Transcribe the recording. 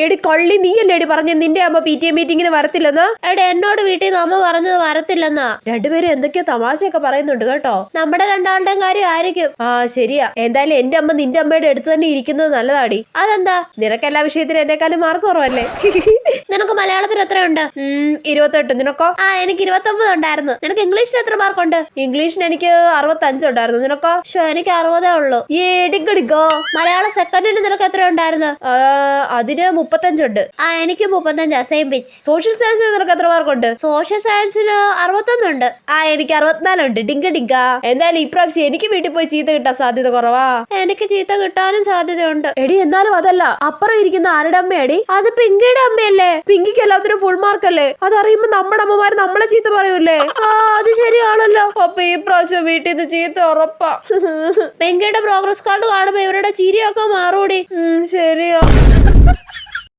എടി കള്ളി, നീയല്ലേടി പറഞ്ഞ നിന്റെ അമ്മ PTA മീറ്റിങ്ങിന് വരത്തില്ലെന്ന്? എടി എന്നോട് വീട്ടിൽ നിന്ന് അമ്മ പറഞ്ഞത് വരത്തില്ലെന്നാ. രണ്ടുപേരും എന്തൊക്കെയോ തമാശയൊക്കെ പറയുന്നുണ്ട് കേട്ടോ. നമ്മുടെ രണ്ടാളുടെയും കാര്യം ആയിരിക്കും. ആ ശരിയാ. എന്തായാലും എന്റെ അമ്മ നിന്റെ അമ്മയുടെ അടുത്ത് തന്നെ ഇരിക്കുന്നത് നല്ലതാടി. അതെന്താ? നിനക്ക് എല്ലാ വിഷയത്തിലും എന്നെക്കാളും മാർക്ക് കുറവല്ലേ? നിനക്ക് മലയാളത്തിൽ എത്രയുണ്ട്? 28. നിനക്കോ? എനിക്ക് 29 ഉണ്ടായിരുന്നു. നിനക്ക് ഇംഗ്ലീഷിൽ എത്ര മാർക്കുണ്ട്? ഇംഗ്ലീഷിന് എനിക്ക് 65 ഉണ്ടായിരുന്നു. നിനക്കോ? എനിക്ക് 60 ഉള്ളൂ. ഏടിക്കടിക്കോ. മലയാളം സെക്കൻഡിന് നിനക്ക് എത്ര ഉണ്ടായിരുന്നു? അതിന് 35 ഉണ്ട്. എനിക്ക് 35. Same pitch. സോഷ്യൽ സയൻസിന് നിനക്ക് എത്ര മാർക്കുണ്ട്? സോഷ്യൽ സയൻസിന് 61 ഉണ്ട്. എനിക്ക് 64 ഉണ്ട്. ഡിങ്ക ഡിങ്ക. എന്തായാലും ഇപ്രാവശ്യം എനിക്ക് വീട്ടിൽ പോയി ചീത്ത കിട്ടാൻ സാധ്യത കുറവാ. എനിക്ക് ചീത്ത കിട്ടാനും സാധ്യതയുണ്ട്. എടി എന്നാലും അതല്ല, അപ്പുറം ഇരിക്കുന്ന ആരുടെ അമ്മയാടി? അത് പിങ്കിയുടെ അമ്മയല്ലേ? പിങ്കിക്ക് എല്ലാത്തിനും ഫുൾ മാർക്കല്ലേ? അതറിയുമ്പോ നമ്മുടെ അമ്മമാര് നമ്മളെ ചീത്ത പറയൂലേ? അത് ശരിയാണല്ലോ. അപ്പൊ ഈ പ്രാവശ്യം വീട്ടിൽ നിന്ന് ചീത്ത ഉറപ്പാ. പിങ്കിയുടെ പ്രോഗ്രസ് കാർഡ് കാണുമ്പോ ഇവരുടെ ചിരിയൊക്കെ മാറൂടി. ശരിയാ.